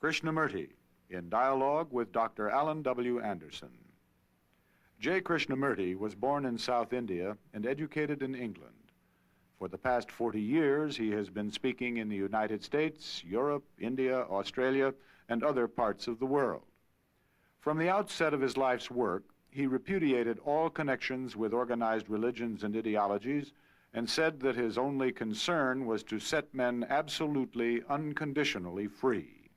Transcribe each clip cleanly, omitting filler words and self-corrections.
Krishnamurti, in dialogue with Dr. Alan W. Anderson. J. Krishnamurti was born in South India and educated in England. For the past 40 years, he has been speaking in the United States, Europe, India, Australia, and other parts of the world. From the outset of his life's work, he repudiated all connections with organized religions and ideologies and said that his only concern was to set men absolutely, unconditionally free.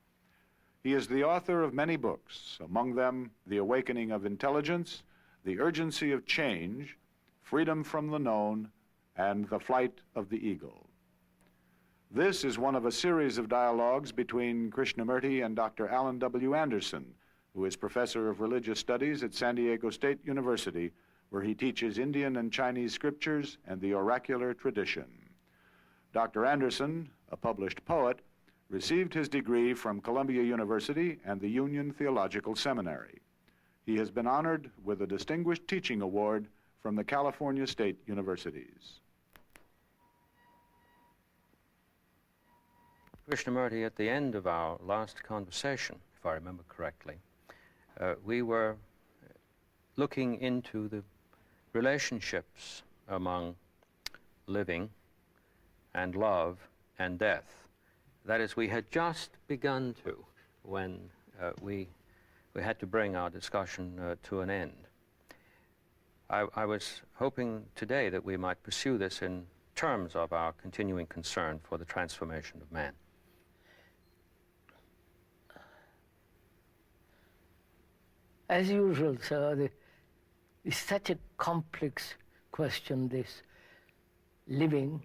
He is the author of many books, among them The Awakening of Intelligence, The Urgency of Change, Freedom from the Known, and The Flight of the Eagle. This is one of a series of dialogues between Krishnamurti and Dr. Alan W. Anderson, who is professor of religious studies at San Diego State University, where he teaches Indian and Chinese scriptures and the oracular tradition. Dr. Anderson, a published poet, received his degree from Columbia University and the Union Theological Seminary. He has been honored with a Distinguished Teaching Award from the California State Universities. Krishnamurti, at the end of our last conversation, if I remember correctly, we were looking into the relationships among living and love and death. That is, we had just begun to when we had to bring our discussion to an end. I was hoping today that we might pursue this in terms of our continuing concern for the transformation of man. As usual, sir, it's such a complex question, this living,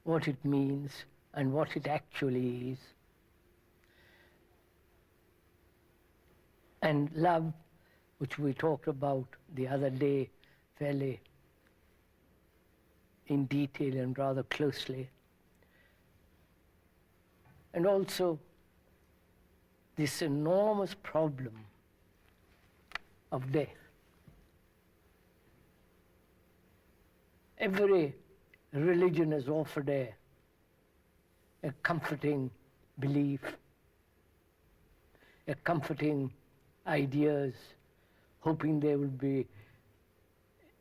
what it means and what it actually is. And love, which we talked about the other day fairly in detail and rather closely. And also this enormous problem of death. Every religion has offered a comforting belief, a comforting ideas, hoping there will be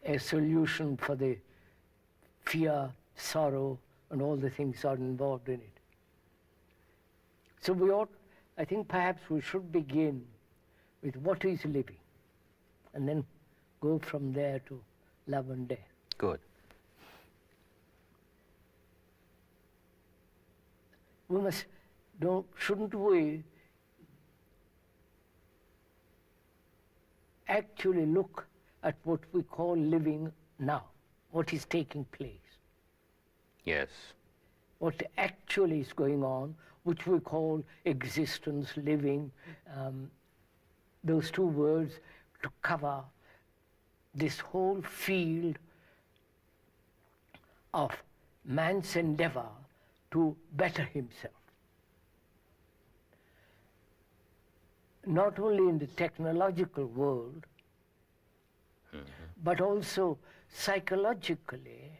a solution for the fear, sorrow, and all the things that are involved in it. So we ought, I think perhaps we should begin with what is living, and then go from there to love and death. Good. We must, shouldn't we actually look at what we call living now, what is taking place? Yes. What actually is going on, which we call existence, living, those two words to cover this whole field of man's endeavor to better himself. Not only in the technological world, but also psychologically.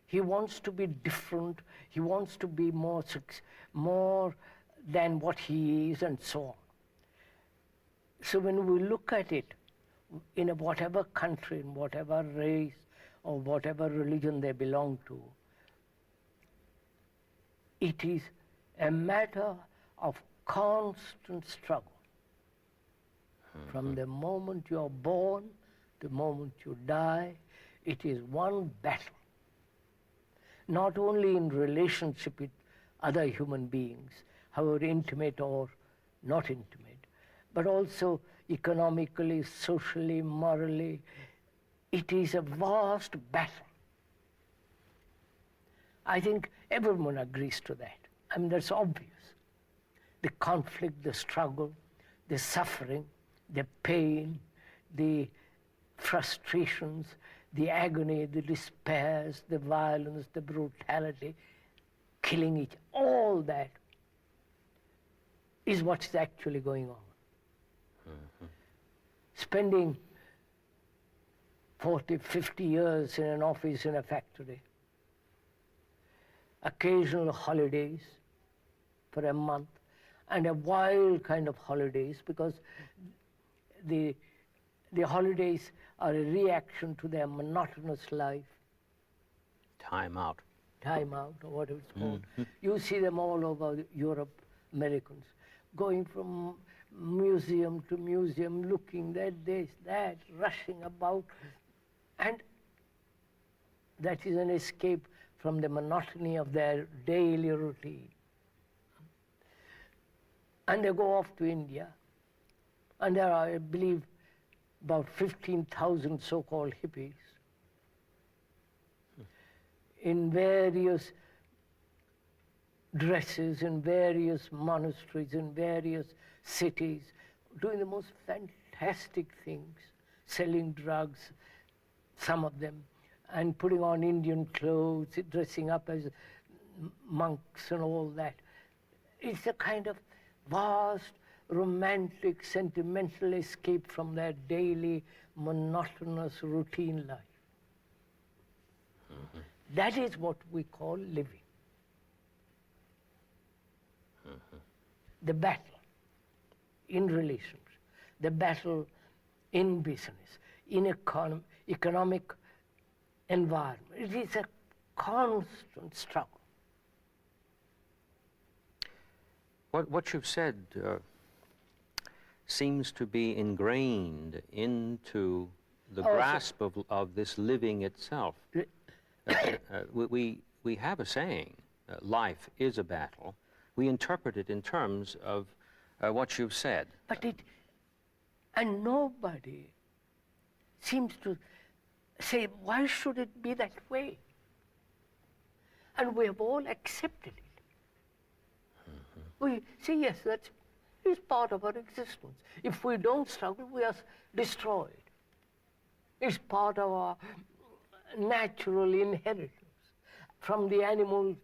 He wants to be different, he wants to be more than what he is, and so on. So when we look at it, in whatever country, in whatever race, or whatever religion they belong to, it is a matter of constant struggle. From the moment you are born, the moment you die, it is one battle. Not only in relationship with other human beings, however intimate or not intimate, but also economically, socially, morally. It is a vast battle. I think everyone agrees to that. I mean, that's obvious. The conflict, the struggle, the suffering, the pain, the frustrations, the agony, the despairs, the violence, the brutality, killing each, all that is what's actually going on. Spending 40, 50 years in an office in a factory, occasional holidays, for a month, and a wild kind of holidays, because the holidays are a reaction to their monotonous life. Time out. Time out, or whatever it's called. You see them all over Europe, Americans, going from museum to museum, looking at this, that, rushing about, and that is an escape from the monotony of their daily routine. And they go off to India, and there are, I believe, about 15,000 so-called hippies in various dresses, in various monasteries, in various cities, doing the most fantastic things, selling drugs, some of them, and putting on Indian clothes, dressing up as monks and all that. It's a kind of vast, romantic, sentimental escape from their daily, monotonous, routine life. That is what we call living. The battle in relations, the battle in business, in economic environment. It is a constant struggle. What you've said seems to be ingrained into the grasp of this living itself. We have a saying, life is a battle. We interpret it in terms of what you've said. But and nobody seems to say, why should it be that way? And we have all accepted it. We say, yes, that is part of our existence. If we don't struggle, we are destroyed. It's part of our natural inheritance. From the animal,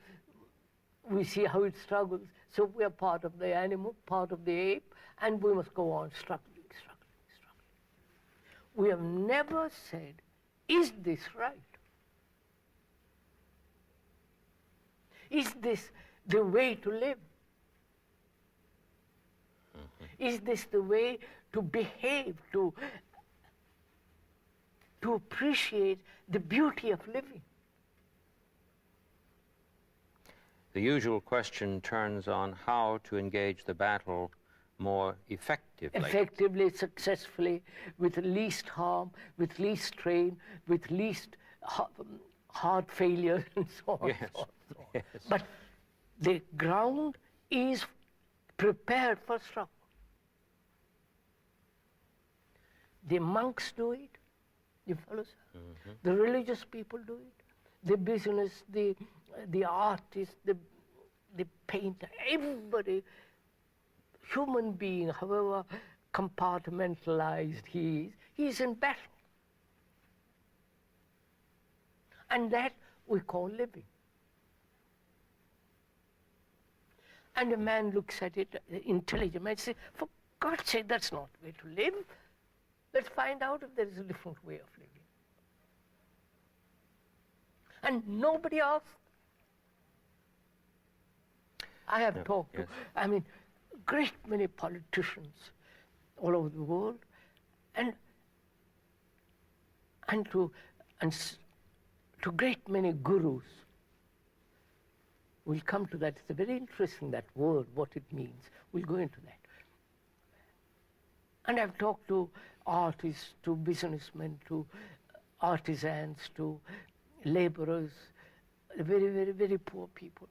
we see how it struggles. So we are part of the animal, part of the ape, and we must go on struggling. We have never said, is this right? Is this the way to live? Is this the way to behave, to appreciate the beauty of living? The usual question turns on how to engage the battle more effectively. Effectively, successfully, with least harm, with least strain, with least heart failure, and so on. Yes. So on, so on. Yes. But the ground is prepared for struggle. The monks do it, you follow, sir? The religious people do it, the business, the artist, the painter, everybody, human being, however compartmentalized he is in battle. And that we call living. And a man looks at it, intelligent man, says, for God's sake, that's not the way to live. Let's find out if there is a different way of living. And nobody asked. I have talked to, I mean, great many politicians all over the world, and to great many gurus. We'll come to that. It's very interesting, that word, what it means. We'll go into that. And I've talked to artists, to businessmen, to artisans, to laborers, very, very, very poor people.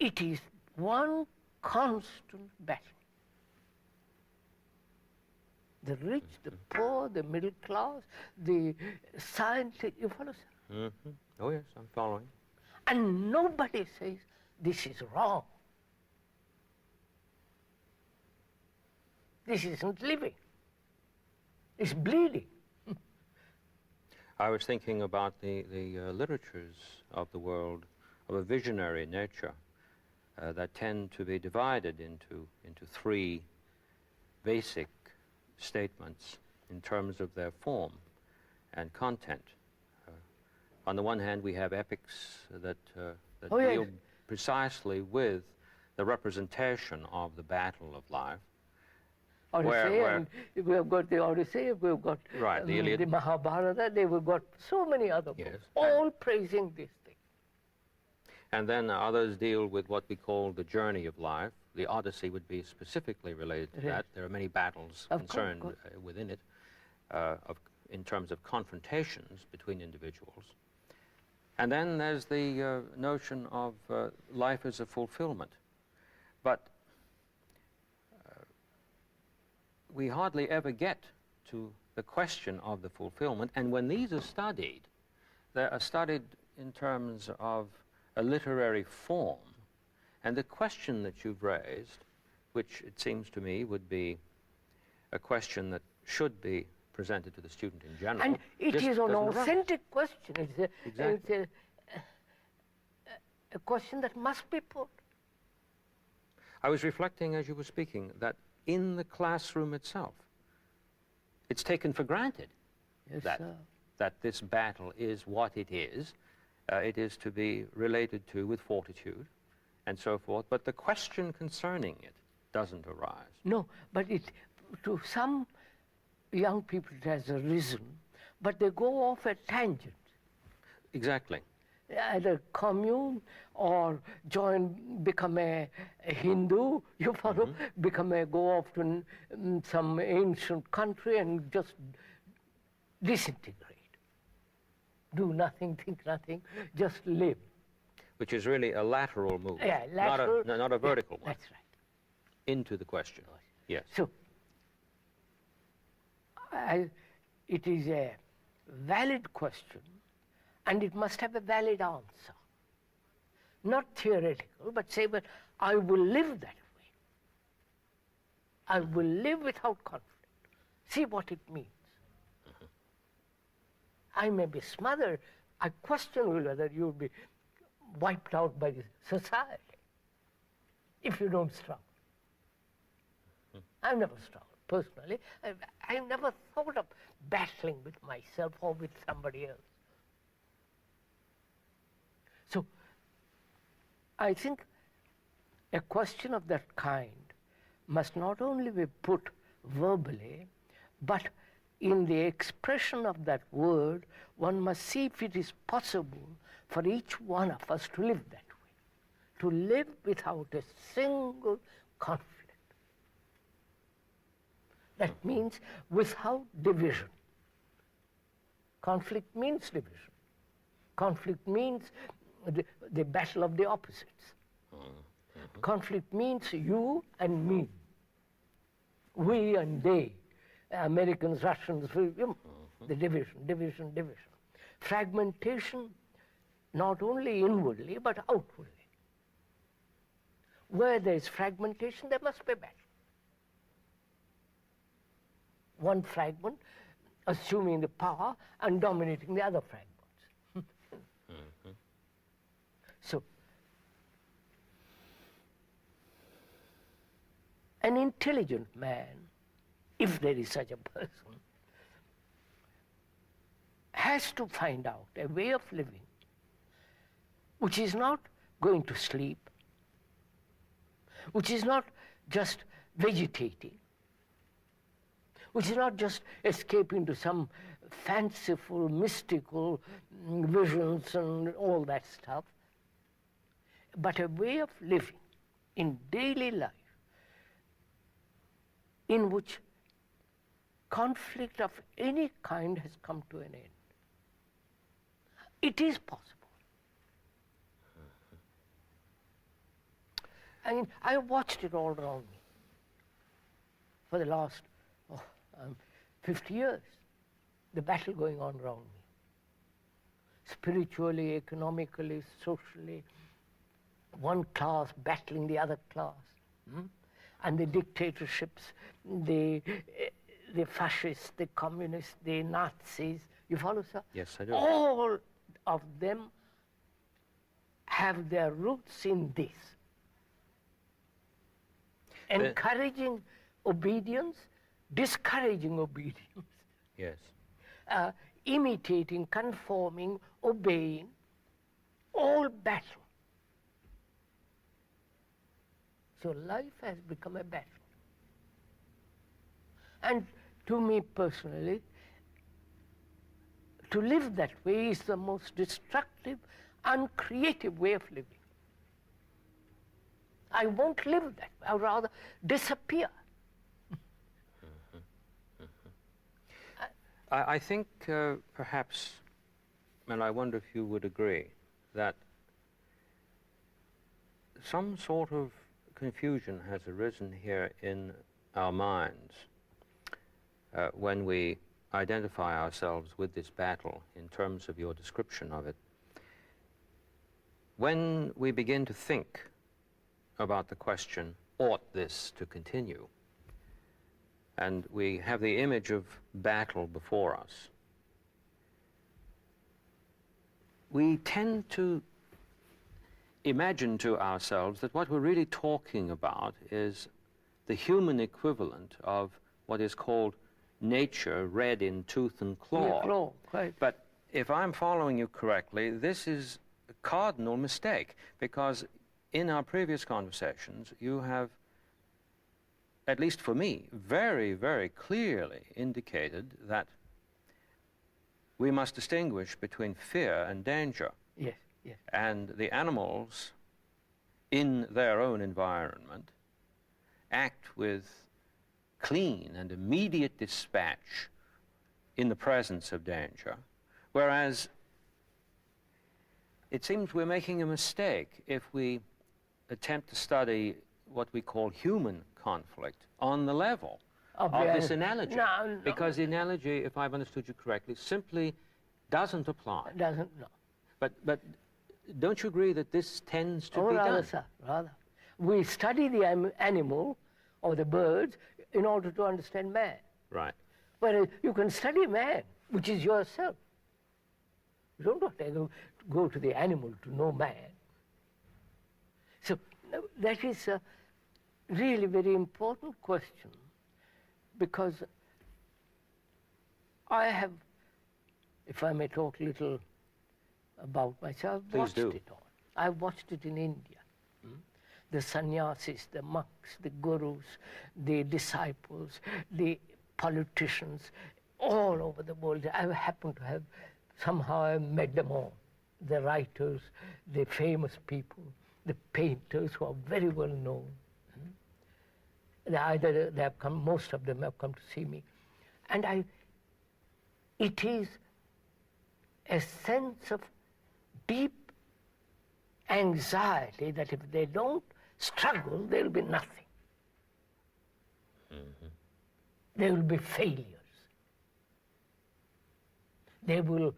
It is one constant battle. The rich, the poor, the middle class, the scientists, you follow, sir? Oh yes, I'm following. And nobody says, this is wrong. This isn't living. It's bleeding. I was thinking about the literatures of the world of a visionary nature that tend to be divided into three basic statements in terms of their form and content. On the one hand, we have epics that deal precisely with the representation of the battle of life. Odyssey, where- and we have got the Odyssey, we've got Right, the Iliad. the Mahabharata, we've got so many other books, Yes. all praising this thing. And then others deal with what we call the journey of life. The Odyssey would be specifically related to Yes. that. There are many battles Of course, concerned of within it, in terms of confrontations between individuals. And then there's the notion of life as a fulfillment. But we hardly ever get to the question of the fulfillment. And when these are studied, they are studied in terms of a literary form. And the question that you've raised, which it seems to me would be a question that should be presented to the student in general. And it just is an doesn't arise. authentic question. Exactly. It's a question that must be put. I was reflecting as you were speaking that in the classroom itself, it's taken for granted Yes, that, sir. that this battle is what it is. It is to be related to with fortitude and so forth. But the question concerning it doesn't arise. No, but to some young people it has arisen, but they go off at tangents. Exactly. Either commune or become a Hindu, you follow, go off to some ancient country and just disintegrate. Do nothing, think nothing, just live. Which is really a lateral movement, Yeah, lateral. not a vertical one, That's right. into the question. Yes. So, it is a valid question, and it must have a valid answer. Not theoretical, but say, but I will live that way. I will live without conflict. See what it means. I may be smothered. I question whether you'll be wiped out by the society if you don't struggle. I've never struggled, personally. I've never thought of battling with myself or with somebody else. So, I think a question of that kind must not only be put verbally, but in the expression of that word, one must see if it is possible for each one of us to live that way, to live without a single conflict. That means without division. Conflict means division. Conflict means the battle of the opposites. Conflict means you and me, we and they, Americans, Russians, the division. Fragmentation, not only inwardly, but outwardly. Where there is fragmentation, there must be battle. One fragment assuming the power and dominating the other fragments. So, an intelligent man, if there is such a person, has to find out a way of living which is not going to sleep, which is not just vegetating, which is not just escaping to some fanciful, mystical visions and all that stuff, but a way of living in daily life in which conflict of any kind has come to an end. It is possible. I mean, I watched it all around me for the last 50 years, the battle going on around me. Spiritually, economically, socially, one class battling the other class. And the dictatorships, the fascists, the communists, the Nazis, you follow, sir? Yes, I do. All of them have their roots in this. Encouraging obedience, discouraging obedience, Yes. imitating, conforming, obeying, all battle. So life has become a battle. And to me personally, to live that way is the most destructive, uncreative way of living. I won't live that way. I would rather disappear. I think perhaps, and I wonder if you would agree, that some sort of confusion has arisen here in our minds when we identify ourselves with this battle in terms of your description of it. When we begin to think about the question, ought this to continue? And we have the image of battle before us. We tend to imagine to ourselves that what we're really talking about is the human equivalent of what is called nature red in tooth and claw. Claw, right. But if I'm following you correctly, this is a cardinal mistake, because in our previous conversations, you have, at least for me, very, very clearly indicated that we must distinguish between fear and danger. Yes, yes. And the animals, in their own environment, act with clean and immediate dispatch in the presence of danger, whereas it seems we're making a mistake if we attempt to study what we call human conflict on the level of this analogy. No. Because the analogy, if I've understood you correctly, simply doesn't apply. Doesn't, no. But don't you agree that this tends to be rather, done? sir, rather. We study the animal or the birds in order to understand man. Right. Whereas you can study man, which is yourself. You don't have to go to the animal to know man. So that is a really very important question, because I have, if I may talk a little about myself, Please watched do. it all. I watched it in India. The sannyasis, the monks, the gurus, the disciples, the politicians, all over the world. I happen to have, somehow I met them all. The writers, the famous people, the painters who are very well known. Either they have come, most of them have come to see me. And it is a sense of deep anxiety that if they don't struggle, there will be nothing. There will be failures. They will,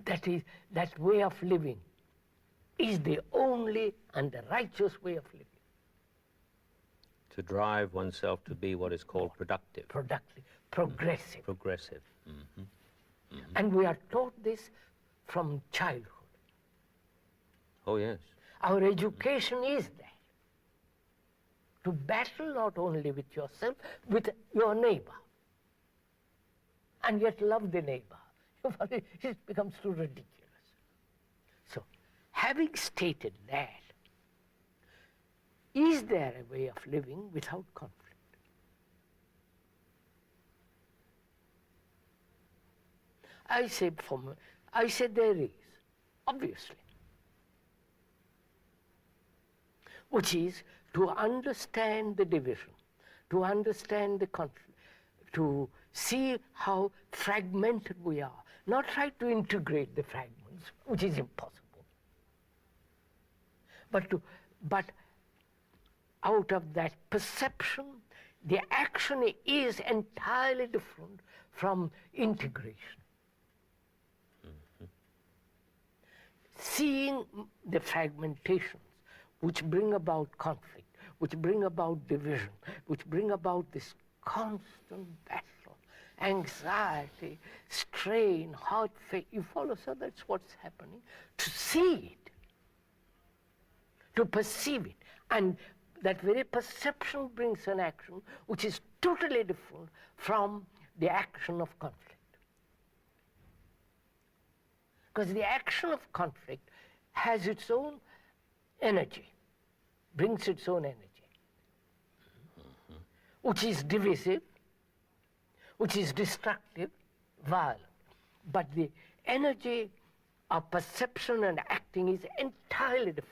that way of living is the only and the righteous way of living. To drive oneself to be what is called productive. Productive, progressive. Progressive. And we are taught this from childhood. Oh, yes. Our education is that. To battle not only with yourself, with your neighbor. And yet love the neighbor. It becomes too ridiculous. So, having stated that, is there a way of living without conflict? I say there is, obviously. Which is to understand the division, to understand the conflict, to see how fragmented we are, not try to integrate the fragments, which is impossible, but out of that perception, the action is entirely different from integration. Seeing the fragmentations which bring about conflict, which bring about division, which bring about this constant battle, anxiety, strain, heart failure. You follow, sir? That's what's happening. To see it, to perceive it, and that very perception brings an action which is totally different from the action of conflict. Because the action of conflict has its own energy. brings its own energy, which is divisive, which is destructive, violent. But the energy of perception and acting is entirely different.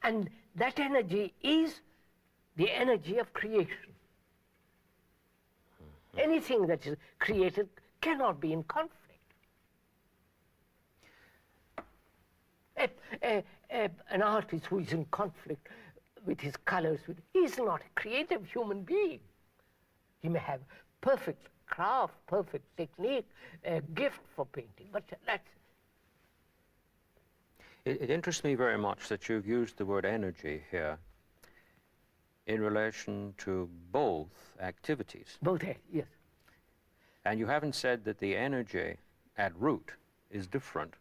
And that energy is the energy of creation. Anything that is created cannot be in conflict. An artist who is in conflict with his colors, he is not a creative human being. He may have perfect craft, perfect technique, a gift for painting, but that's... It interests me very much that you've used the word energy here in relation to both activities. Both, yes. And you haven't said that the energy at root is different.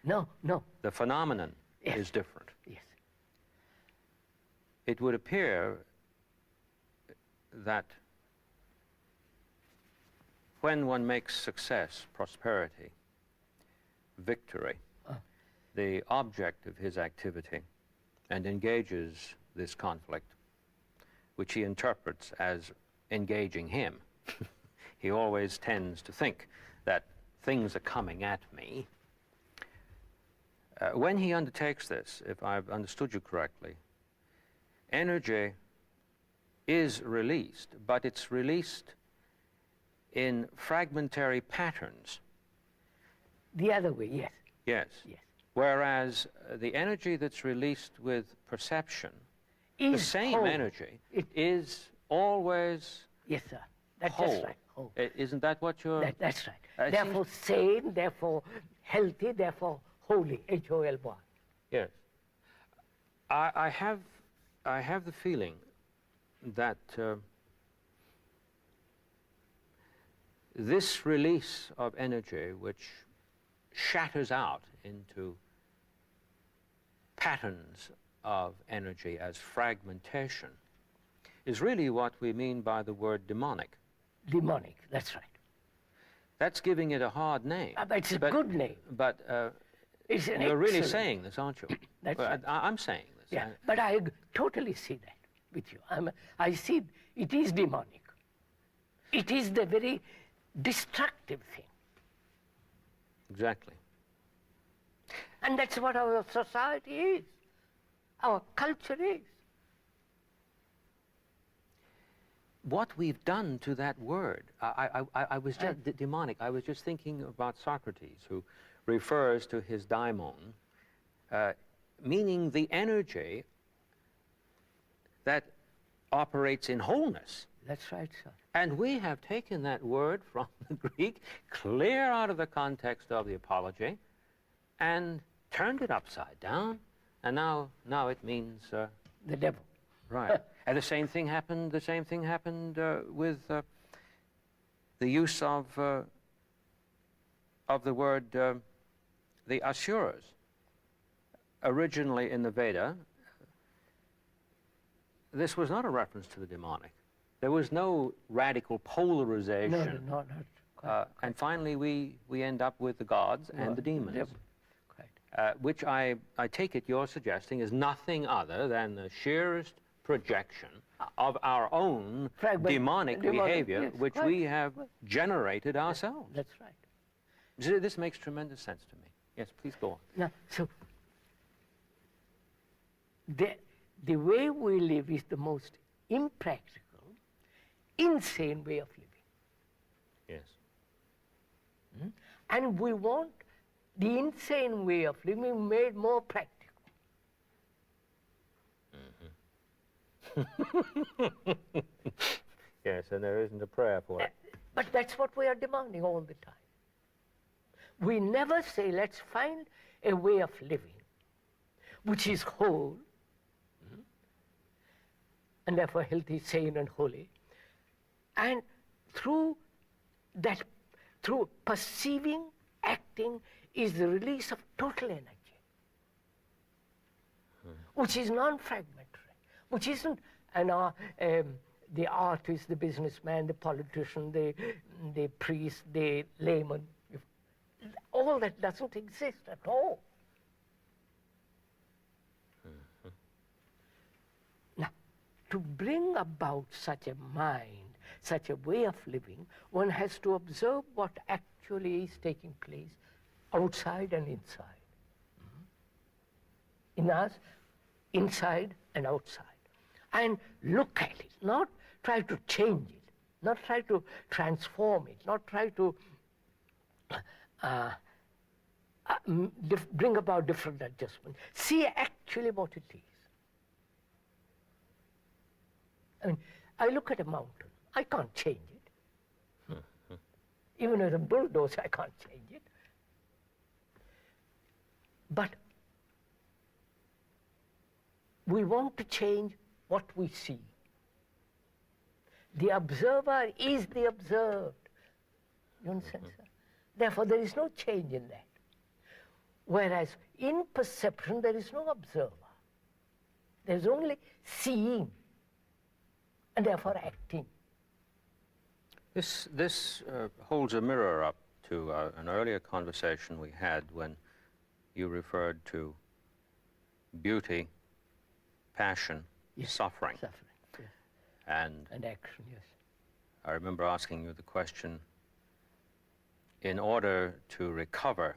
No, no. The phenomenon Yes. is different. Yes. It would appear that when one makes success, prosperity, victory, the object of his activity, and engages this conflict, which he interprets as engaging him, he always tends to think that things are coming at me. When he undertakes this, if I've understood you correctly, energy is released, but it's released in fragmentary patterns. The other way, yes. Yes. Yes. Whereas the energy that's released with perception, the Is same whole. energy, It- is always Yes, sir. That's whole. just right. Whole. Isn't that what you're... That's right. it Therefore sane, therefore healthy, therefore holy, H-O-L-Y. Yes. I have the feeling that this release of energy, which shatters out into patterns of energy as fragmentation, is really what we mean by the word demonic. Demonic, that's right. That's giving it a hard name. But it's a good name. But It's an you're really excellent- saying this, aren't you? That's Well, right. I'm saying this. Yeah, but I totally see that with you. I see it is demonic. It is the very destructive thing. Exactly. And that's what our society is. Our culture is. What we've done to that word, I was just demonic. I was just thinking about Socrates, who refers to his daimon, meaning the energy that operates in wholeness. That's right, sir. And we have taken that word from the Greek clear out of the context of the Apology and turned it upside down, and now it means The devil. right. And the same thing happened with the use of the word the Asuras. Originally in the Veda, this was not a reference to the demonic. There was no radical polarization. No, not quite. And finally we end up with the gods and the demons. devil. Quite. Which I take it you're suggesting is nothing other than the sheerest projection of our own demonic behavior, yes, which quite, we have generated ourselves. That's right. So this makes tremendous sense to me. Yes, please go on. Now, so the way we live is the most impractical, insane way of living. Yes. And we want the insane way of living made more practical. Yes, and there isn't a prayer for it. But that's what we are demanding all the time. We never say, let's find a way of living which is whole, and therefore healthy, sane, and holy. And through that, through perceiving, acting, is the release of total energy, which is non-fragmentary, which isn't the artist, the businessman, the politician, the priest, the layman. All that doesn't exist at all. to bring about such a mind, such a way of living, one has to observe what actually is taking place outside and inside. In us, inside and outside. And look at it, not try to change it, not try to transform it, not try to bring about different adjustments. See actually what it is. I mean, I look at a mountain, I can't change it. Even with a bulldozer, I can't change it. But we want to change what we see. The observer is the observed. You understand, sir? Therefore, there is no change in that. Whereas in perception, there is no observer. There is only seeing, and therefore acting. This holds a mirror up to an earlier conversation we had when you referred to beauty, passion, Yes, suffering. Suffering, yes. And Action, yes. I remember asking you the question, in order to recover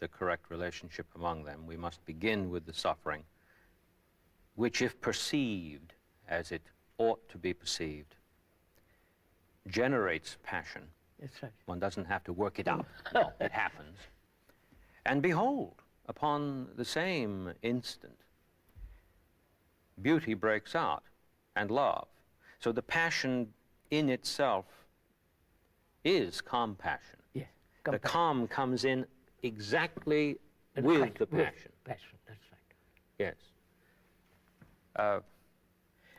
the correct relationship among them, we must begin with the suffering, which, if perceived as it ought to be perceived, generates passion. That's right. One doesn't have to work it up. It happens. And behold, upon the same instant, beauty breaks out and love. So the passion in itself is compassion. Yes. The calm comes in exactly And with right, the passion. Passion, that's right. Yes.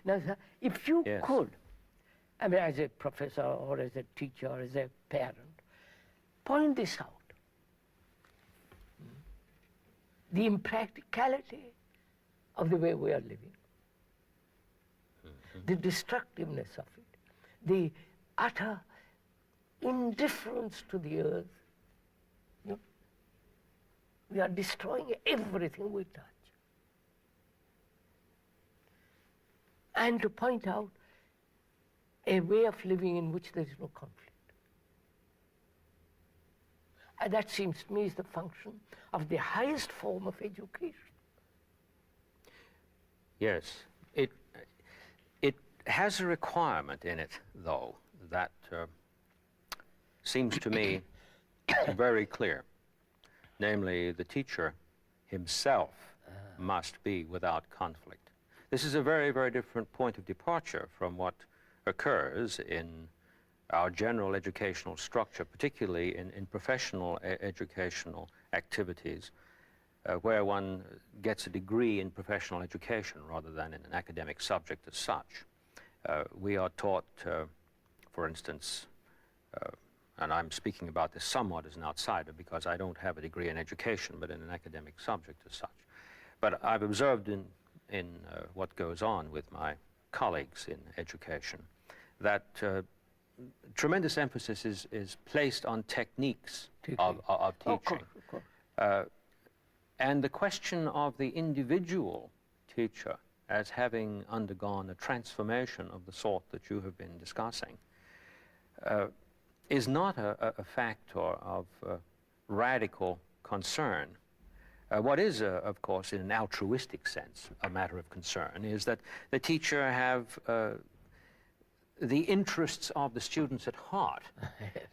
Now, sir, if you Yes. could, I mean, as a professor or as a teacher or as a parent, point this out. The impracticality of the way we are living, the destructiveness of it, the utter indifference to the earth. You know, we are destroying everything we touch. And to point out a way of living in which there is no conflict. And that seems to me is the function of the highest form of education. Yes. It has a requirement in it, though, that seems to me very clear. Namely, the teacher himself must be without conflict. This is a very, very different point of departure from what occurs in our general educational structure, particularly in professional educational activities, where one gets a degree in professional education rather than in an academic subject as such. We are taught, for instance, and I'm speaking about this somewhat as an outsider because I don't have a degree in education, but in an academic subject as such. But I've observed in what goes on with my colleagues in education that tremendous emphasis is placed on techniques of teaching. Of course. And the question of the individual teacher as having undergone a transformation of the sort that you have been discussing is not a factor of radical concern. What is, of course, in an altruistic sense, a matter of concern is that the teacher have the interests of the students at heart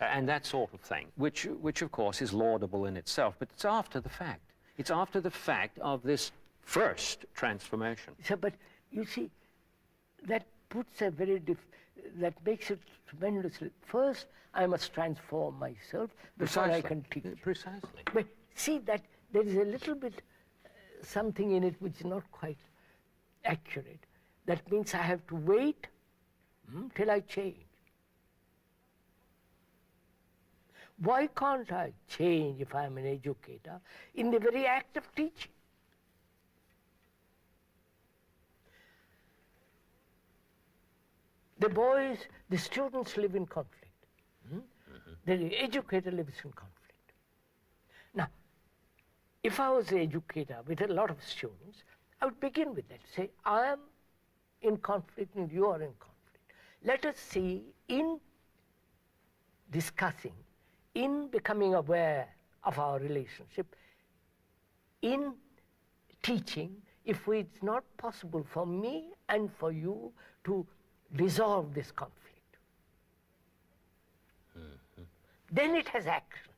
and that sort of thing, which of course is laudable in itself, but it's after the fact. It's after the fact of this first transformation. So, but you see, that puts a very that makes it tremendously. First, I must transform myself before I can teach. Precisely. But see that there is a little bit something in it which is not quite accurate. That means I have to wait till I change. Why can't I change if I'm an educator in the very act of teaching? The students live in conflict. The educator lives in conflict. Now, if I was an educator with a lot of students, I would begin with that. Say, I am in conflict and you are in conflict. Let us see in discussing, in becoming aware of our relationship, in teaching, if it's not possible for me and for you to resolve this conflict. Then it has action.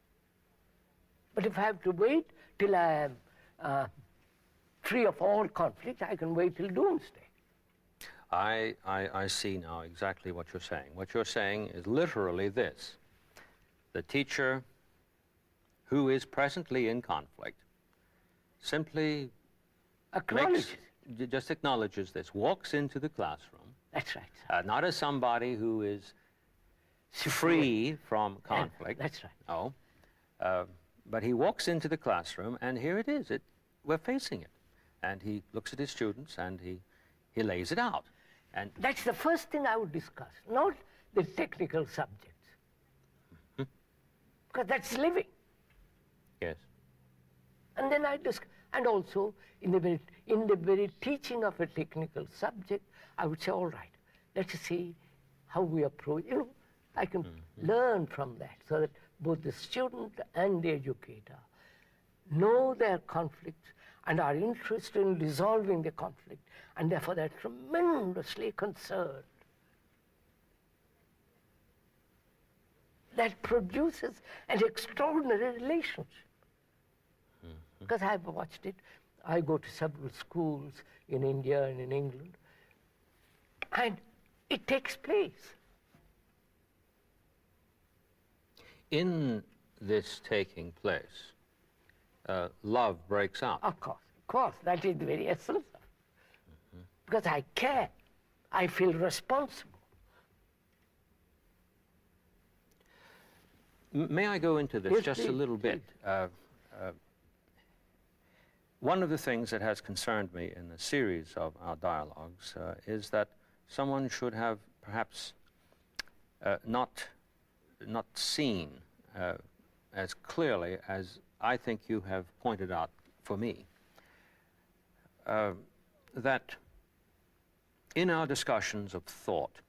But if I have to wait till I am free of all conflict, I can wait till doomsday. I see now exactly what you're saying. What you're saying is literally this. The teacher who is presently in conflict simply just acknowledges this, walks into the classroom. That's right, sir. Not as somebody who is free from conflict. That's right. No. But he walks into the classroom, and here it is. We're facing it. And he looks at his students, and he lays it out. And that's the first thing I would discuss, not the technical subjects. Because that's living. yes. And then and also in the very teaching of a technical subject, I would say, all right, let's see how we approach. I can learn from that, so that both the student and the educator know their conflicts and are interested in resolving the conflict, and therefore they're tremendously concerned. That produces an extraordinary relationship. Because I've watched it. I go to several schools in India and in England, and it takes place. In this taking place, love breaks out. Of course, that is the very essence of it. Because I care, I feel responsible. May I go into this Yes, just a please, little bit? One of the things that has concerned me in the series of our dialogues is that someone should have perhaps not seen as clearly as I think you have pointed out for me, that in our discussions of thought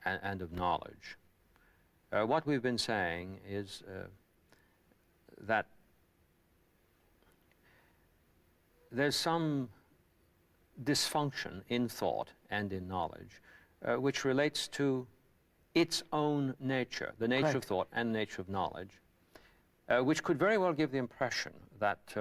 and of knowledge, what we've been saying is that there's some dysfunction in thought and in knowledge which relates to its own nature, the nature Right. of thought and nature of knowledge, which could very well give the impression that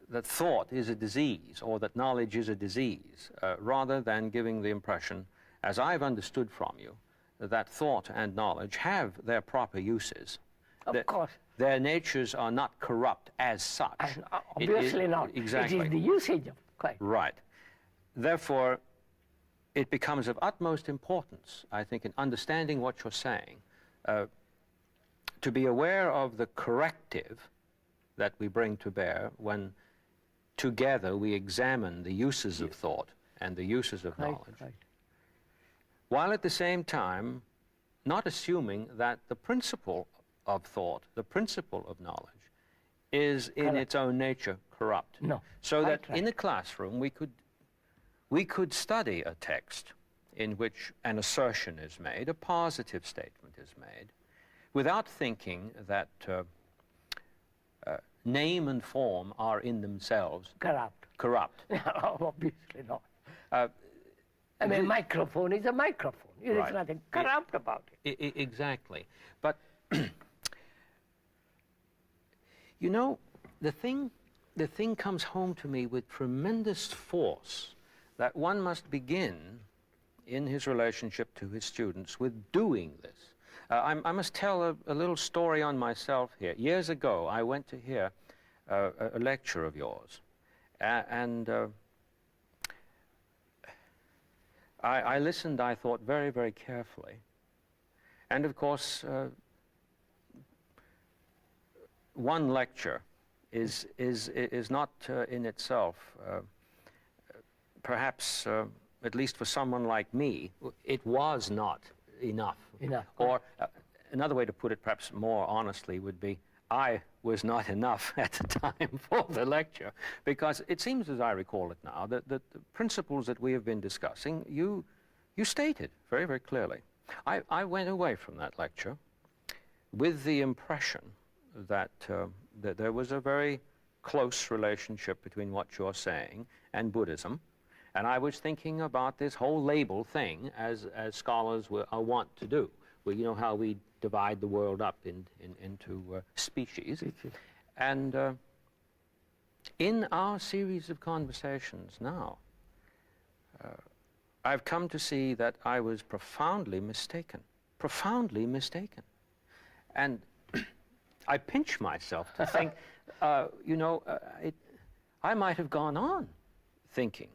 that thought is a disease or that knowledge is a disease, rather than giving the impression, as I've understood from you, that thought and knowledge have their proper uses. Of course. Their natures are not corrupt as such. And obviously not. Exactly. It is the usage of quite. Right. Therefore, it becomes of utmost importance, I think, in understanding what you're saying, to be aware of the corrective that we bring to bear when together we examine the uses of thought and the uses of knowledge, Right. while at the same time not assuming that the principle of thought, the principle of knowledge, is in Correct. its own nature corrupt. No. So Right, that in a classroom we could study a text in which an assertion is made, a positive statement is made, without thinking that name and form are in themselves corrupt. Obviously not. Uh, I mean, a microphone is a microphone. There is Right. nothing corrupt about it. Exactly. But, you know, the thing comes home to me with tremendous force that one must begin in his relationship to his students with doing this. I must tell a little story on myself here. Years ago, I went to hear a lecture of yours, and I listened, I thought, very, very carefully. And of course, one lecture is not in itself, perhaps, at least for someone like me, it was not enough. Enough. Or another way to put it, perhaps more honestly, would be, I was not enough at the time for the lecture, because it seems, as I recall it now, that the principles that we have been discussing, you stated very, very clearly. I went away from that lecture with the impression that, that there was a very close relationship between what you're saying and Buddhism, and I was thinking about this whole label thing, as scholars are wont to do. Well, you know how we divide the world up into species. And in our series of conversations now, I've come to see that I was profoundly mistaken. And I pinch myself to think, you know, I might have gone on thinking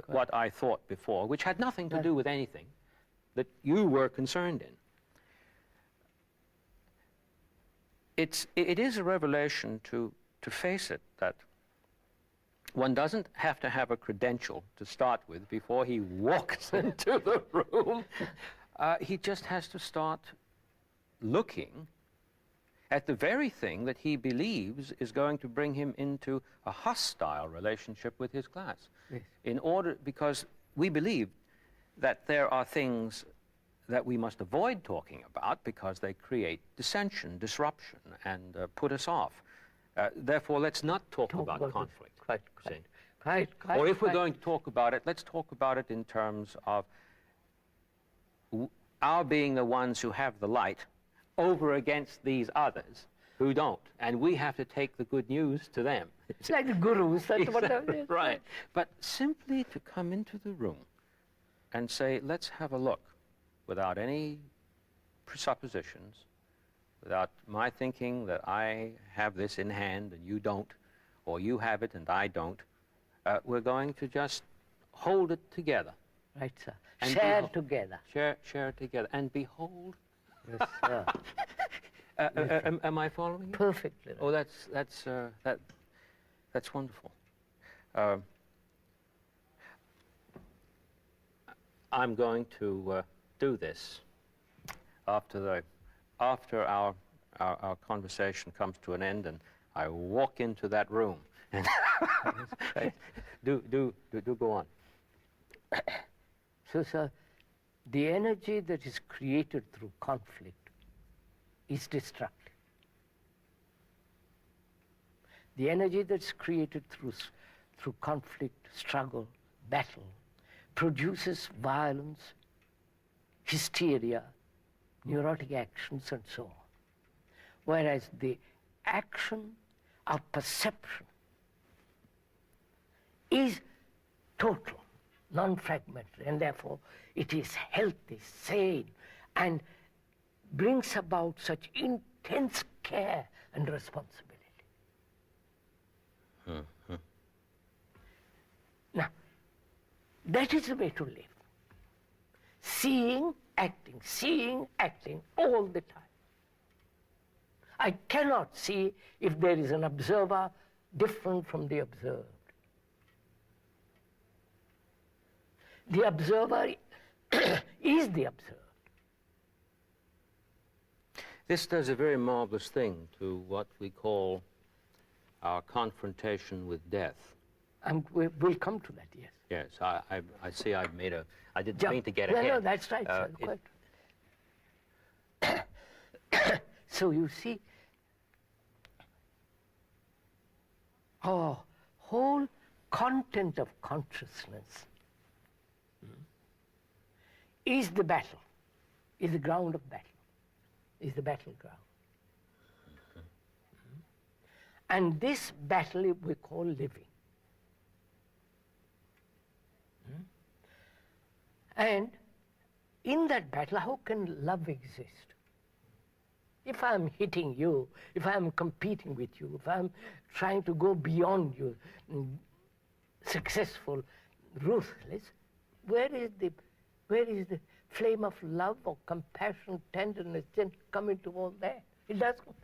what I thought before, which had nothing to do with anything that you were concerned in. It is a revelation to face it, that one doesn't have to have a credential to start with before he walks into the room. He just has to start looking at the very thing that he believes is going to bring him into a hostile relationship with his class. Yes. Because we believe that there are things that we must avoid talking about because they create dissension, disruption, and put us off. Therefore, let's not talk about conflict. Or if we're going to talk about it, let's talk about it in terms of our being the ones who have the light over against these others who don't. And we have to take the good news to them. It's like the gurus, that's what it is. Right. But simply to come into the room and say, let's have a look, without any presuppositions, without my thinking that I have this in hand and you don't, or you have it and I don't. We're going to just hold it together. Right, sir. And share together. Share together. And behold. Yes, sir. Am I following you? Perfectly. Oh, that's wonderful. I'm going to do this after our conversation comes to an end, and I walk into that room. And do go on. So, sir, the energy that is created through conflict is destructive. The energy that's created through conflict, struggle, battle, produces violence, hysteria, neurotic actions, and so on. Whereas the action of perception is total, non-fragmentary, and therefore it is healthy, sane, and brings about such intense care and responsibility. Now, that is the way to live. Seeing, acting all the time. I cannot see if there is an observer different from the observed. The observer is the observed. This does a very marvelous thing to what we call our confrontation with death. And we'll come to that, yes. Yes, I see I didn't mean to get ahead. No, that's right, sir. So you see, our whole content of consciousness is the battle, is the ground of battle, is the battleground. And this battle we call living. And in that battle, how can love exist? If I'm hitting you, if I'm competing with you, if I'm trying to go beyond you, successful, ruthless, where is the flame of love or compassion, tenderness, come into all that? It doesn't.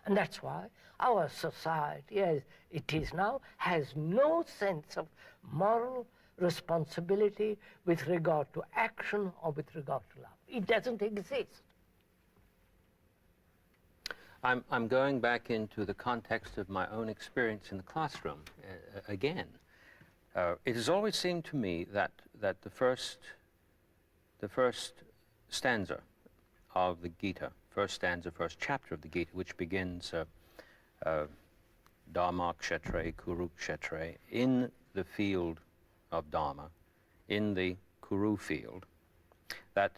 And that's why our society, as it is now, has no sense of moral responsibility with regard to action or with regard to love. It doesn't exist. I'm going back into the context of my own experience in the classroom again. It has always seemed to me that the first stanza of the Gita, first chapter of the Gita, which begins Dharma Kshetre, Kuru Kshetre, in the field of Dharma, in the Kuru field, that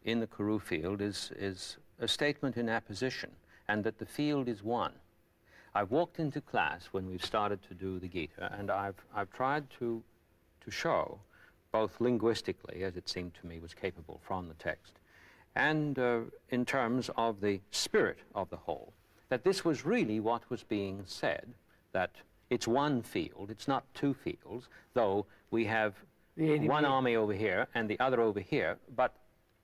in the Kuru field is a statement in apposition, and that the field is one. I've walked into class when we've started to do the Gita, and I've tried to show, both linguistically, as it seemed to me was capable from the text, and in terms of the spirit of the whole, that this was really what was being said, that it's one field, it's not two fields, though we have one army over here and the other over here, but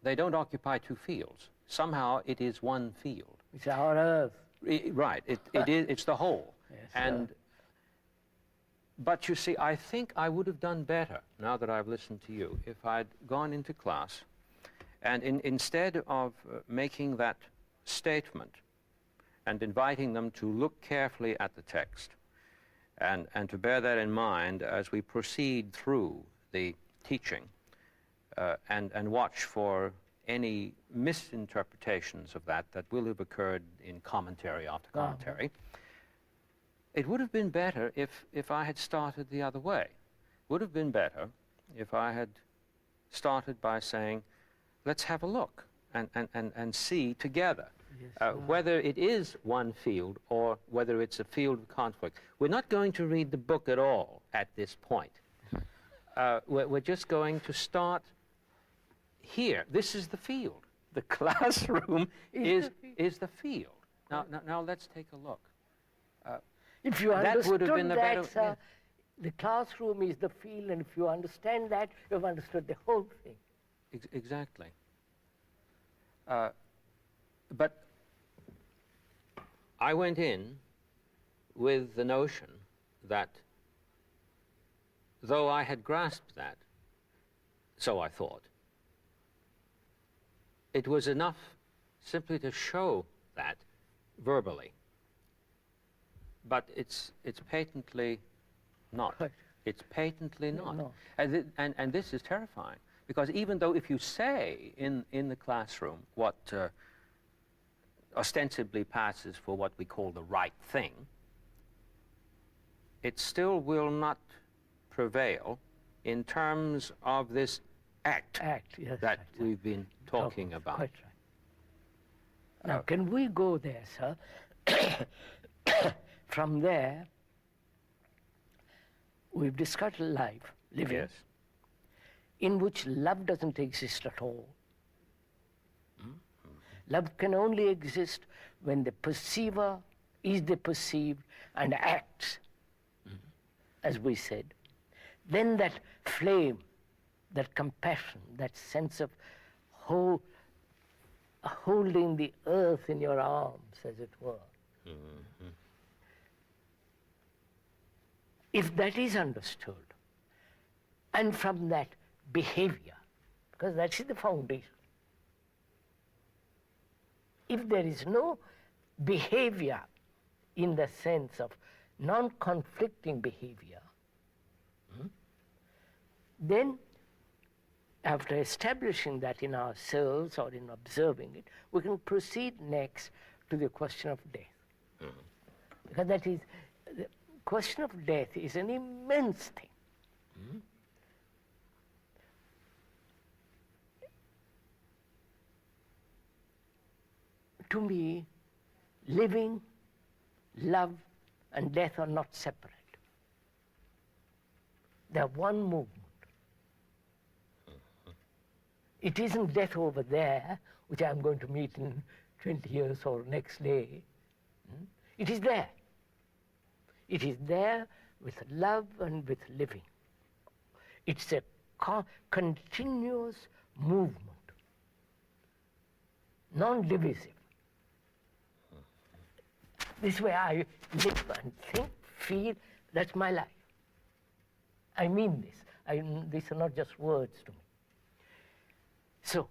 they don't occupy two fields. Somehow it is one field. It's our earth. Right, it's the whole. Yes, But you see, I think I would have done better, now that I've listened to you, if I'd gone into class and instead of making that statement and inviting them to look carefully at the text and to bear that in mind as we proceed through the teaching and watch for any misinterpretations of that will have occurred in commentary after commentary. It would have been better if I had started the other way. Would have been better if I had started by saying, let's have a look and see together whether it is one field or whether it's a field of conflict. We're not going to read the book at all at this point. We're just going to start here. This is the field. The classroom is the field. Now let's take a look. If you that would have been the better. sir, the classroom is the field, and if you understand that, you've understood the whole thing. Exactly. But I went in with the notion that though I had grasped that, so I thought, it was enough simply to show that verbally. But it's patently not. Right. It's patently not. No. And this is terrifying, because even though if you say in the classroom what ostensibly passes for what we call the right thing, it still will not prevail in terms of this act, Yes, that we've been talking about. Quite right. Now, can we go there, sir? From there, we've discussed life, living, Yes. in which love doesn't exist at all. Love can only exist when the perceiver is the perceived and acts, as we said. Then that flame, that compassion, that sense of holding the earth in your arms, as it were. If that is understood, and from that behavior, because that is the foundation. If there is no behavior in the sense of non-conflicting behavior, then after establishing that in ourselves or in observing it, we can proceed next to the question of death. Because that is, the question of death is an immense thing. To me, living, love, and death are not separate. They are one movement. It isn't death over there, which I'm going to meet in 20 years or next day. It is there. It is there with love and with living. It's a continuous movement, non-divisive. This way I live and think, feel, that's my life. I mean this. These are not just words to me. So,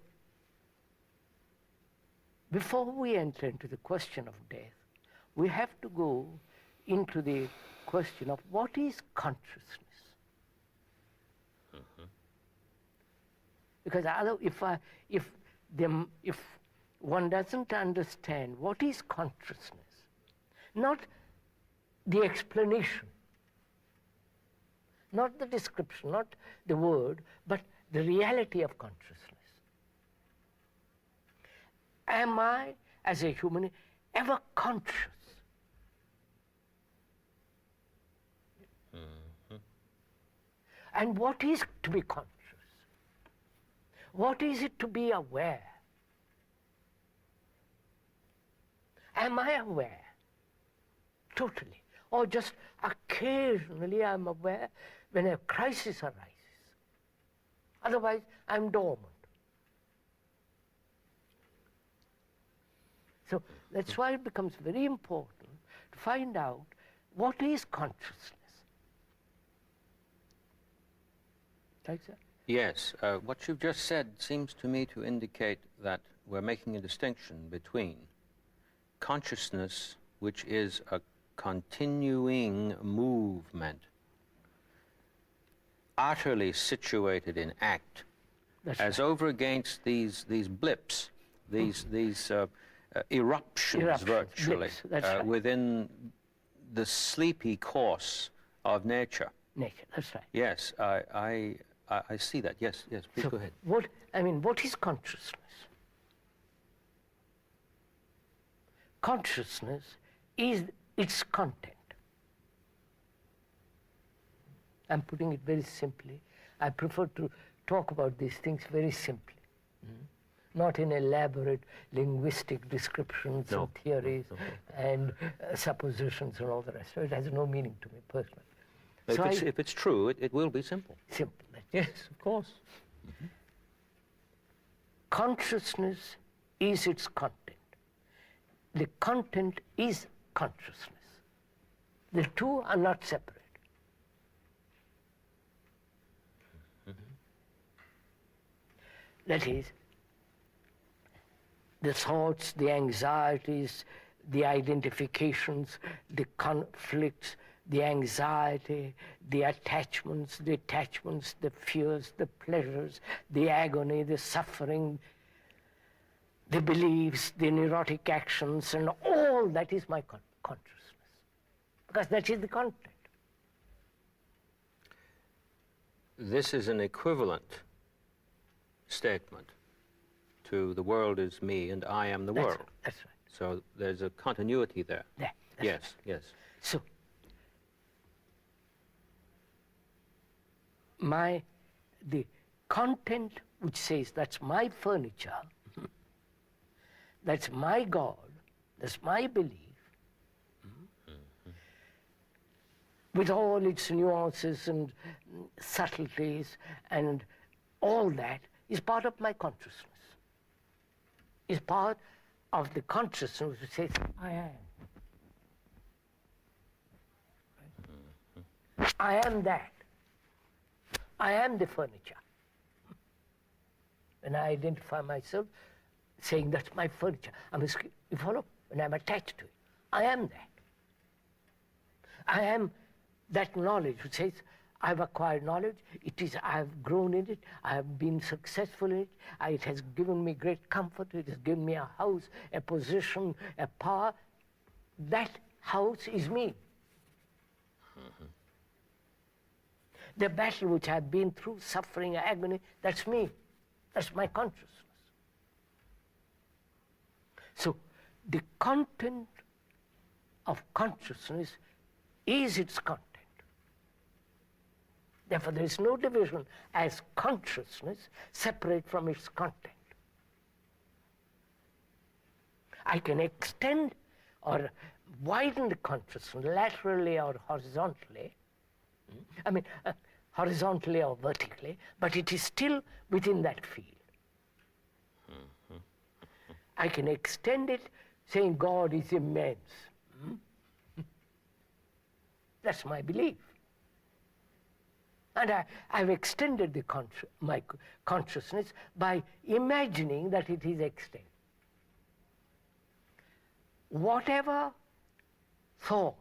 before we enter into the question of death, we have to go into the question of what is consciousness. Because if one doesn't understand what is consciousness, not the explanation, not the description, not the word, but the reality of consciousness. Am I, as a human, ever conscious? And what is to be conscious? What is it to be aware? Am I aware? Totally. Or just occasionally I'm aware when a crisis arises. Otherwise, I'm dormant. So that's why it becomes very important to find out what is consciousness. Right, sir? Yes, what you've just said seems to me to indicate that we're making a distinction between consciousness, which is a continuing movement, utterly situated in act, That's as right. over against these blips, these eruptions virtually, blips, that's right. within the sleepy course of nature. Nature, that's right. Yes, I see that. Yes, yes, please So go ahead. what is consciousness? Consciousness is its content. I'm putting it very simply. I prefer to talk about these things very simply, not in elaborate linguistic descriptions and theories and suppositions and all the rest. So it has no meaning to me personally. If it's true, it will be simple. Simple. Yes, of course. Consciousness is its content. The content is consciousness. The two are not separate. That is, the thoughts, the anxieties, the identifications, the conflicts, the anxiety, the attachments, the attachments, the fears, the pleasures, the agony, the suffering, the beliefs, the neurotic actions, and all that is my consciousness. Because that is the content. This is an equivalent statement to the world is me and I am the world. That's right. So there's a continuity there. That's Yes, right. yes. So, the content which says that's my furniture, that's my God, that's my belief, with all its nuances and subtleties and all that, is part of my consciousness, is part of the consciousness which says, I am. I am that. I am the furniture. When I identify myself, saying that's my furniture, you follow? When I'm attached to it, I am that. I am that knowledge which says, I've acquired knowledge, I've grown in it, I have been successful in it, it has given me great comfort, it has given me a house, a position, a power. That house is me. The battle which I've been through, suffering, agony, that's me. That's my consciousness. So the content of consciousness is its content. Therefore, there is no division as consciousness separate from its content. I can extend or widen the consciousness laterally or horizontally, horizontally or vertically, but it is still within that field. I can extend it saying God is immense. That's my belief. And I've extended my consciousness by imagining that it is extended. whatever thought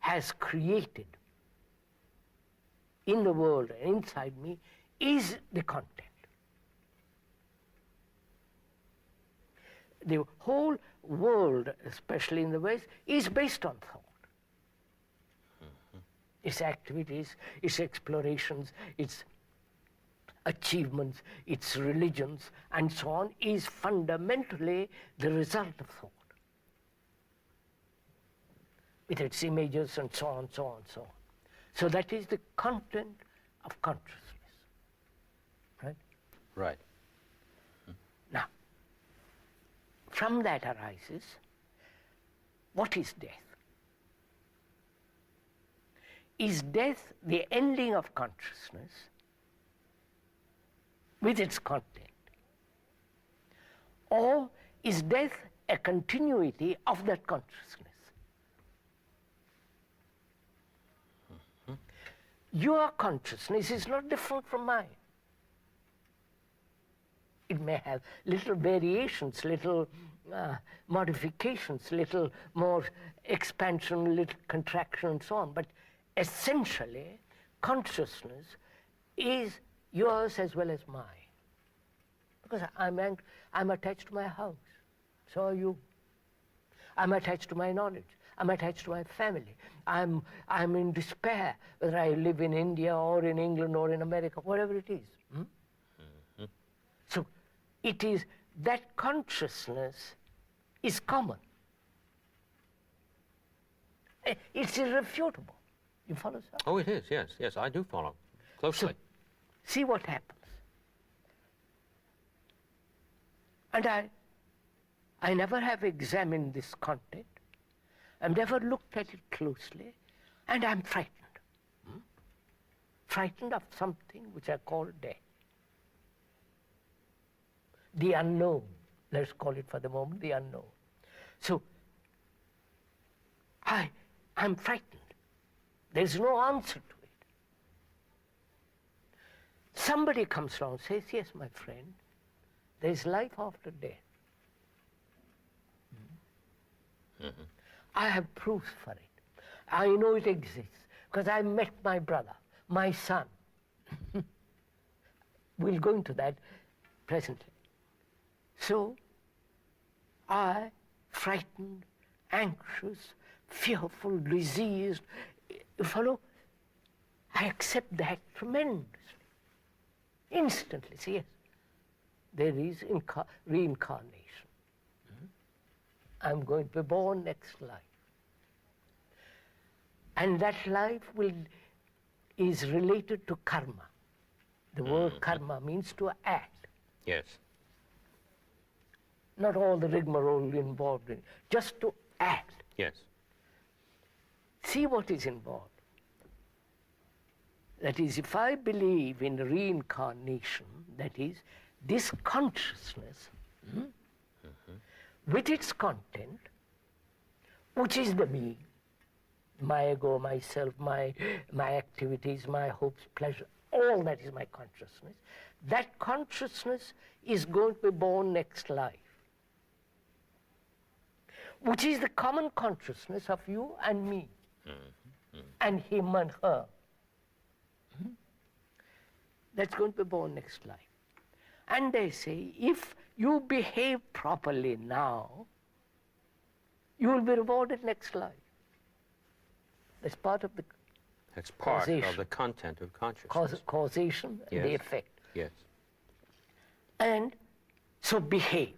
has created in the world and inside me is the content. The whole world, especially in the West, is based on thought. Its activities, its explorations, its achievements, its religions, and so on, is fundamentally the result of thought, with its images and so on, so on, so on. So that is the content of consciousness, right? Right. Now, from that arises, what is death? Is death the ending of consciousness with its content? Or is death a continuity of that consciousness? Your consciousness is not different from mine. It may have little variations, little modifications, little more expansion, little contraction, and so on, but essentially, consciousness is yours as well as mine. Because I'm attached to my house, so are you. I'm attached to my knowledge. I'm attached to my family. I'm in despair, whether I live in India or in England or in America, whatever it is. So it is that consciousness is common. It's irrefutable. You follow, sir? Oh, it is, yes, yes, I do follow closely. So, see what happens. And I never have examined this content. I've never looked at it closely, and I'm frightened. Frightened of something which I call death. The unknown, let's call it for the moment, the unknown. So, I'm frightened. There's no answer to it. Somebody comes along and says, yes, my friend, there's life after death. I have proof for it. I know it exists because I met my brother, my son. We'll go into that presently. So, I, frightened, anxious, fearful, diseased, you follow? I accept that tremendously. Instantly, see, yes, there is reincarnation. I'm going to be born next life. And that life is related to karma. The word karma means to act. Yes. Not all the rigmarole involved in it, just to act. Yes. See what is involved. That is, if I believe in reincarnation, that is, this consciousness with its content, which is the me, my ego, myself, my activities, my hopes, pleasure, all that is my consciousness. That consciousness is going to be born next life, which is the common consciousness of you and me, and him and her. That's going to be born next life. And they say, if you behave properly now, you will be rewarded next life. That's part of the That's part causation. of the content of consciousness. Causation and the Yes. effect. Yes. And so behave,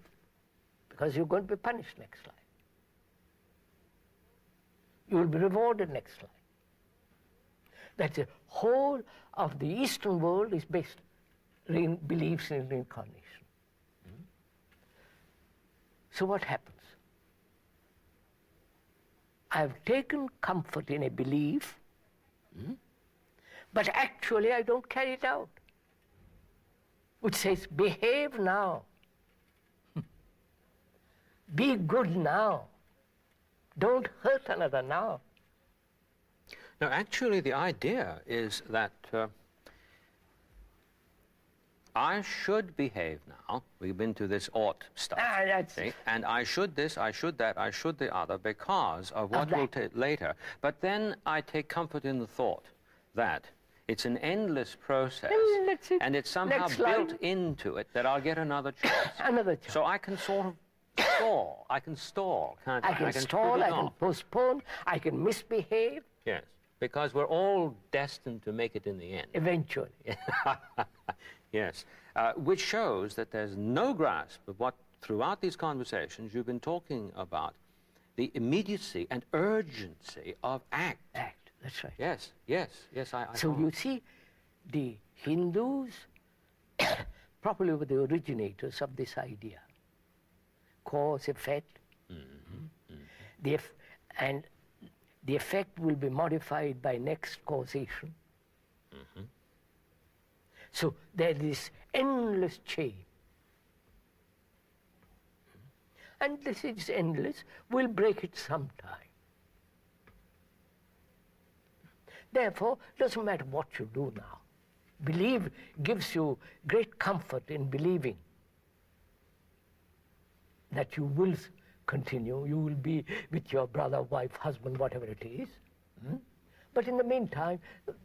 because you're going to be punished next life. You will be rewarded next life. That's the whole of the Eastern world is based, believes in reincarnation. So what happens? I've taken comfort in a belief, but actually I don't carry it out, which says, behave now. Be good now. Don't hurt another now. Now, actually, the idea is that I should behave now. We've been to this ought stuff. That's see? And I should this, I should that, I should the other because of what that. will take later. But then I take comfort in the thought that it's an endless process, That's it. and it's somehow Next line. built into it that I'll get another chance. Another chance. So I can sort of stall. I can stall, can't I? I can put stall, it I can off. postpone, I can misbehave Yes, because we're all destined to make it in the end. eventually. Yes, which shows that there's no grasp of what, throughout these conversations, you've been talking about the immediacy and urgency of act. Act, that's right. Yes, yes, yes, I So follow. you see, the Hindus probably were the originators of this idea. Cause, effect. And the effect will be modified by next causation. So there is endless chain. And this is endless. We'll break it sometime. Therefore, it doesn't matter what you do now. Believe gives you great comfort in believing that you will continue, you will be with your brother, wife, husband, whatever it is. But in the meantime,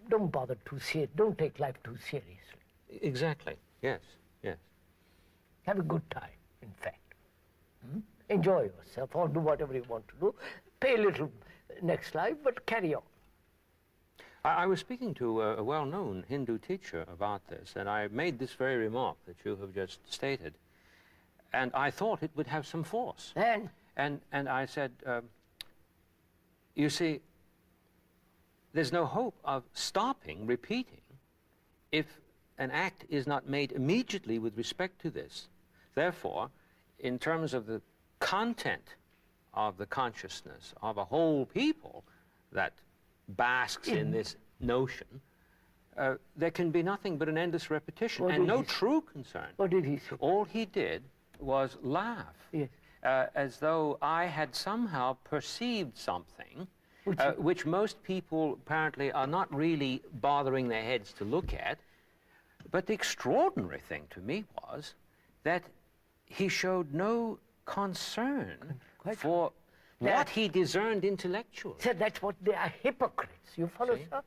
don't bother too seriously, don't take life too seriously. Exactly, yes, yes. Have a good time, in fact. Enjoy yourself or do whatever you want to do. Pay a little next life, but carry on. I was speaking to a well-known Hindu teacher about this, and I made this very remark that you have just stated. And I thought it would have some force. And And I said, you see, there's no hope of stopping repeating if an act is not made immediately with respect to this. Therefore, in terms of the content of the consciousness of a whole people that basks in this notion, there can be nothing but an endless repetition What and did no he say? true concern. what did he say? All he did was laugh, Yes. as though I had somehow perceived something which most people apparently are not really bothering their heads to look at. But the extraordinary thing to me was that he showed no concern Quite for what That- he discerned intellectually. So that's what they are, hypocrites. You follow, See? sir?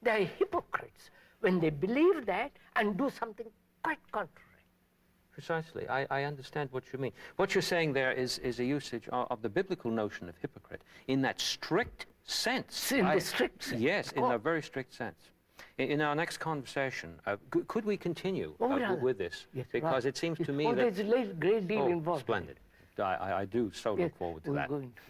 They are hypocrites when they believe that and do something quite contrary. Precisely. I understand what you mean. What you're saying there is a usage of the biblical notion of hypocrite in that strict sense. In the strict sense, Yes, of in a course. very strict sense. In our next conversation, could we continue rather. with this? Yes, Because right. it seems to Yes. me Oh, that... there's a great deal involved. Splendid. I do so Yes, look forward to we're that. going to.